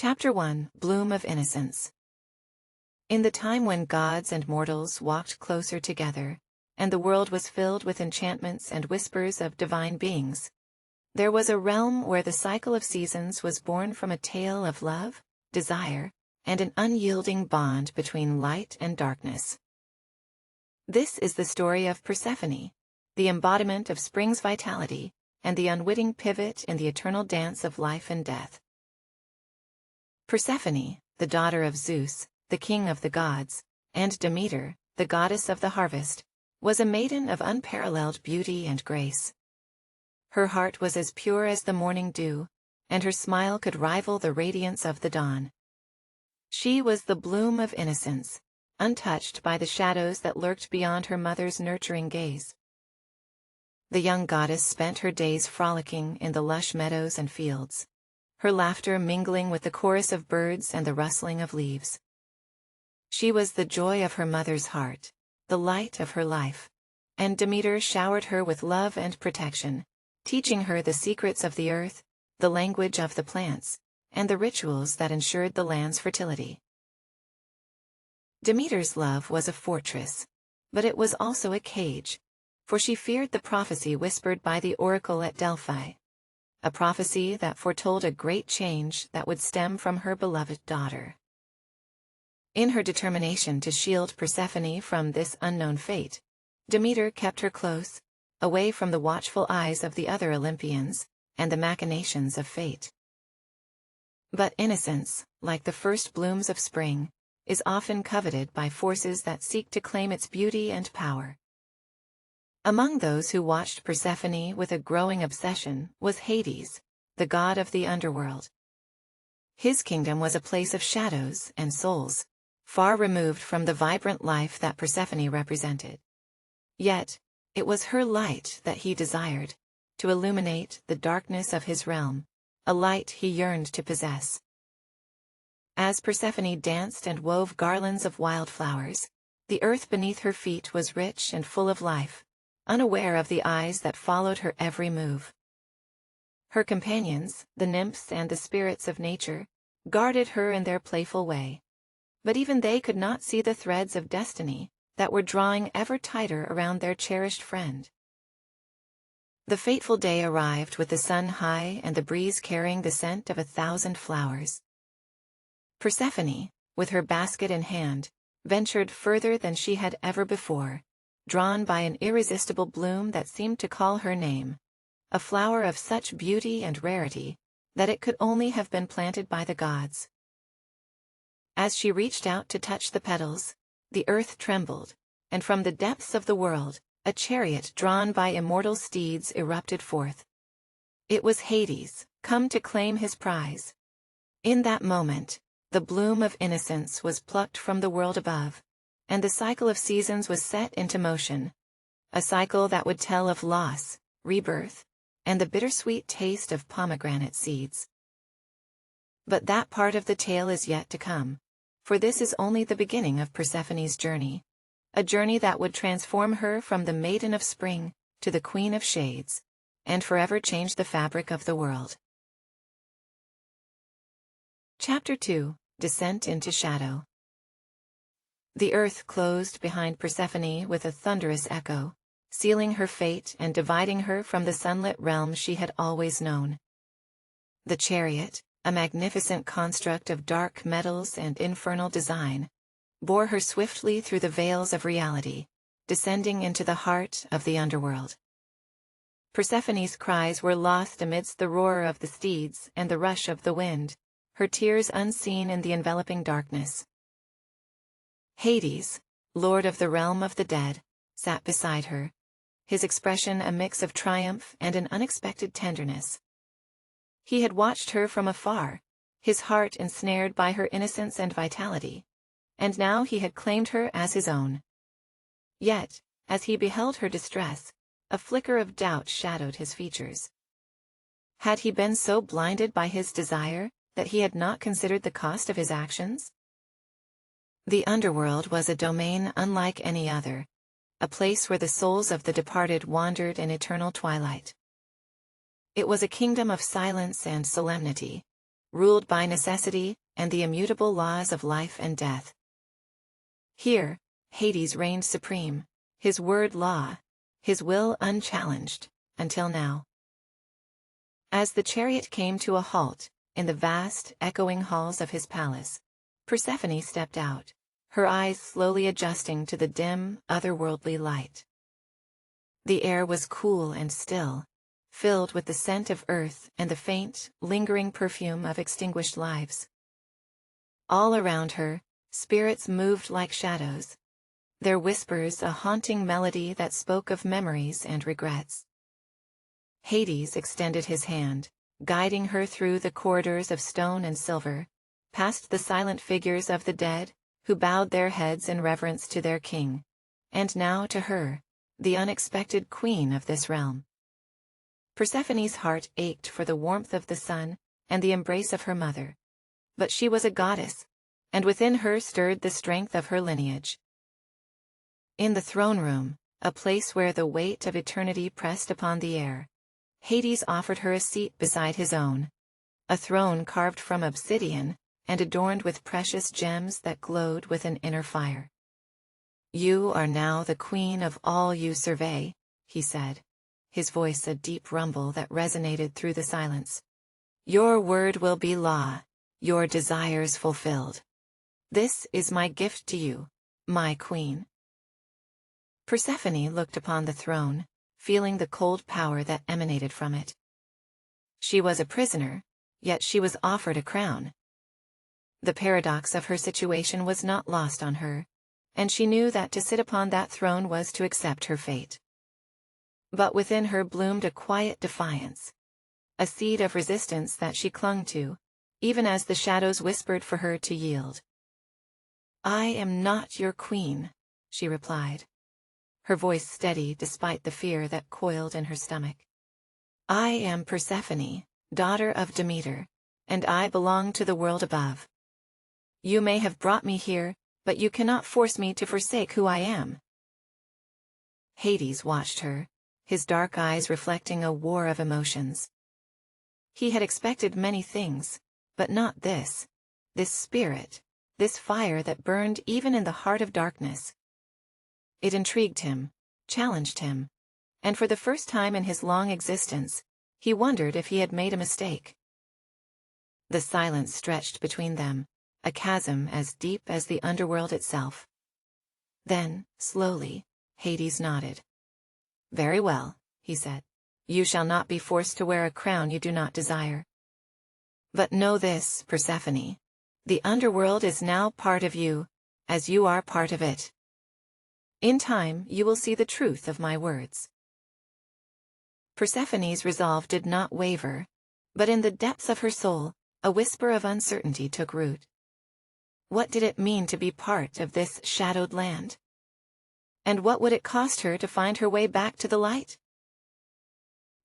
Chapter 1, Bloom of Innocence. In the time when gods and mortals walked closer together, and the world was filled with enchantments and whispers of divine beings, there was a realm where the cycle of seasons was born from a tale of love, desire, and an unyielding bond between light and darkness. This is the story of Persephone, the embodiment of spring's vitality, and the unwitting pivot in the eternal dance of life and death. Persephone, the daughter of Zeus, the king of the gods, and Demeter, the goddess of the harvest, was a maiden of unparalleled beauty and grace. Her heart was as pure as the morning dew, and her smile could rival the radiance of the dawn. She was the bloom of innocence, untouched by the shadows that lurked beyond her mother's nurturing gaze. The young goddess spent her days frolicking in the lush meadows and fields, her laughter mingling with the chorus of birds and the rustling of leaves. She was the joy of her mother's heart, the light of her life, and Demeter showered her with love and protection, teaching her the secrets of the earth, the language of the plants, and the rituals that ensured the land's fertility. Demeter's love was a fortress, but it was also a cage, for she feared the prophecy whispered by the oracle at Delphi, a prophecy that foretold a great change that would stem from her beloved daughter. In her determination to shield Persephone from this unknown fate, Demeter kept her close, away from the watchful eyes of the other Olympians, and the machinations of fate. But innocence, like the first blooms of spring, is often coveted by forces that seek to claim its beauty and power. Among those who watched Persephone with a growing obsession was Hades, the god of the underworld. His kingdom was a place of shadows and souls, far removed from the vibrant life that Persephone represented. Yet, it was her light that he desired, to illuminate the darkness of his realm, a light he yearned to possess. As Persephone danced and wove garlands of wildflowers, the earth beneath her feet was rich and full of life, unaware of the eyes that followed her every move. Her companions, the nymphs and the spirits of nature, guarded her in their playful way. But even they could not see the threads of destiny that were drawing ever tighter around their cherished friend. The fateful day arrived with the sun high and the breeze carrying the scent of 1,000 flowers. Persephone, with her basket in hand, ventured further than she had ever before, drawn by an irresistible bloom that seemed to call her name, a flower of such beauty and rarity that it could only have been planted by the gods. As she reached out to touch the petals, the earth trembled, and from the depths of the world, a chariot drawn by immortal steeds erupted forth. It was Hades, come to claim his prize. In that moment, the bloom of innocence was plucked from the world above, and the cycle of seasons was set into motion, a cycle that would tell of loss, rebirth, and the bittersweet taste of pomegranate seeds. But that part of the tale is yet to come, for this is only the beginning of Persephone's journey, a journey that would transform her from the maiden of spring to the queen of shades, and forever change the fabric of the world. Chapter 2, Descent into Shadow. The earth closed behind Persephone with a thunderous echo, sealing her fate and dividing her from the sunlit realm she had always known. The chariot, a magnificent construct of dark metals and infernal design, bore her swiftly through the veils of reality, descending into the heart of the underworld. Persephone's cries were lost amidst the roar of the steeds and the rush of the wind, her tears unseen in the enveloping darkness. Hades, lord of the realm of the dead, sat beside her, his expression a mix of triumph and an unexpected tenderness. He had watched her from afar, his heart ensnared by her innocence and vitality, and now he had claimed her as his own. Yet, as he beheld her distress, a flicker of doubt shadowed his features. Had he been so blinded by his desire that he had not considered the cost of his actions? The underworld was a domain unlike any other, a place where the souls of the departed wandered in eternal twilight. It was a kingdom of silence and solemnity, ruled by necessity and the immutable laws of life and death. Here, Hades reigned supreme, his word law, his will unchallenged, until now. As the chariot came to a halt, in the vast, echoing halls of his palace, Persephone stepped out, her eyes slowly adjusting to the dim, otherworldly light. The air was cool and still, filled with the scent of earth and the faint, lingering perfume of extinguished lives. All around her, spirits moved like shadows, their whispers a haunting melody that spoke of memories and regrets. Hades extended his hand, guiding her through the corridors of stone and silver, past the silent figures of the dead, who bowed their heads in reverence to their king, and now to her, the unexpected queen of this realm. Persephone's heart ached for the warmth of the sun and the embrace of her mother. But she was a goddess, and within her stirred the strength of her lineage. In the throne room, a place where the weight of eternity pressed upon the air, Hades offered her a seat beside his own, a throne carved from obsidian and adorned with precious gems that glowed with an inner fire. "You are now the queen of all you survey," he said, his voice a deep rumble that resonated through the silence. "Your word will be law, your desires fulfilled. This is my gift to you, my queen." Persephone looked upon the throne, feeling the cold power that emanated from it. She was a prisoner, yet she was offered a crown. The paradox of her situation was not lost on her, and she knew that to sit upon that throne was to accept her fate. But within her bloomed a quiet defiance, a seed of resistance that she clung to, even as the shadows whispered for her to yield. "I am not your queen," she replied, her voice steady despite the fear that coiled in her stomach. "I am Persephone, daughter of Demeter, and I belong to the world above. You may have brought me here, but you cannot force me to forsake who I am." Hades watched her, his dark eyes reflecting a war of emotions. He had expected many things, but not this spirit, this fire that burned even in the heart of darkness. It intrigued him, challenged him, and for the first time in his long existence, he wondered if he had made a mistake. The silence stretched between them, a chasm as deep as the underworld itself. Then, slowly, Hades nodded. "Very well," he said. "You shall not be forced to wear a crown you do not desire. But know this, Persephone, the underworld is now part of you, as you are part of it. In time you will see the truth of my words." Persephone's resolve did not waver, but in the depths of her soul, a whisper of uncertainty took root. What did it mean to be part of this shadowed land? And what would it cost her to find her way back to the light?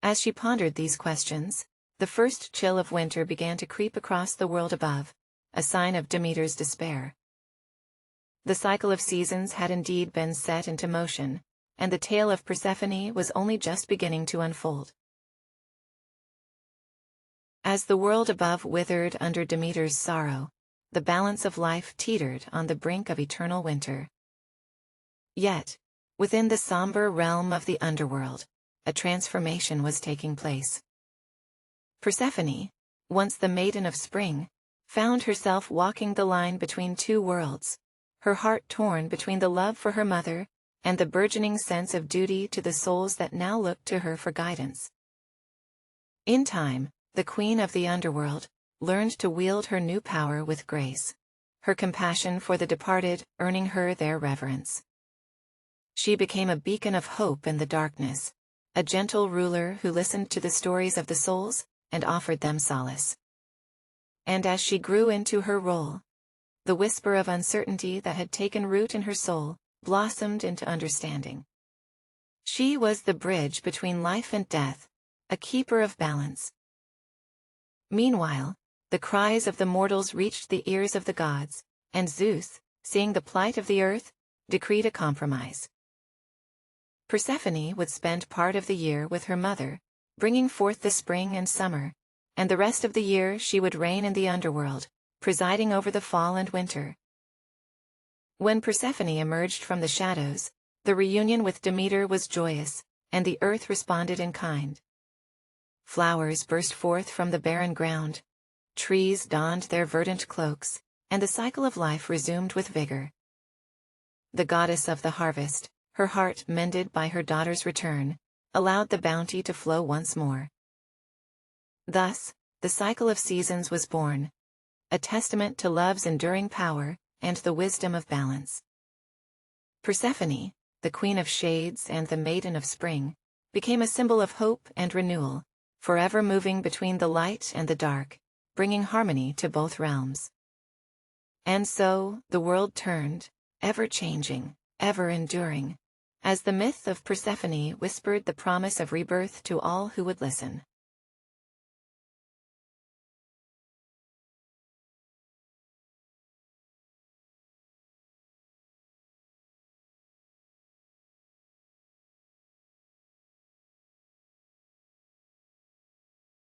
As she pondered these questions, the first chill of winter began to creep across the world above, a sign of Demeter's despair. The cycle of seasons had indeed been set into motion, and the tale of Persephone was only just beginning to unfold. As the world above withered under Demeter's sorrow, the balance of life teetered on the brink of eternal winter. Yet, within the somber realm of the underworld, a transformation was taking place. Persephone, once the maiden of spring, found herself walking the line between two worlds, her heart torn between the love for her mother and the burgeoning sense of duty to the souls that now looked to her for guidance. In time, the queen of the underworld learned to wield her new power with grace, her compassion for the departed earning her their reverence. She became a beacon of hope in the darkness, a gentle ruler who listened to the stories of the souls and offered them solace. And as she grew into her role, the whisper of uncertainty that had taken root in her soul blossomed into understanding. She was the bridge between life and death, a keeper of balance. Meanwhile, the cries of the mortals reached the ears of the gods, and Zeus, seeing the plight of the earth, decreed a compromise. Persephone would spend part of the year with her mother, bringing forth the spring and summer, and the rest of the year she would reign in the underworld, presiding over the fall and winter. When Persephone emerged from the shadows, the reunion with Demeter was joyous, and the earth responded in kind. Flowers burst forth from the barren ground, trees donned their verdant cloaks, and the cycle of life resumed with vigor. The goddess of the harvest, her heart mended by her daughter's return, allowed the bounty to flow once more. Thus, the cycle of seasons was born, a testament to love's enduring power and the wisdom of balance. Persephone, the queen of shades and the maiden of spring, became a symbol of hope and renewal, forever moving between the light and the dark, bringing harmony to both realms. And so, the world turned, ever-changing, ever-enduring, as the myth of Persephone whispered the promise of rebirth to all who would listen.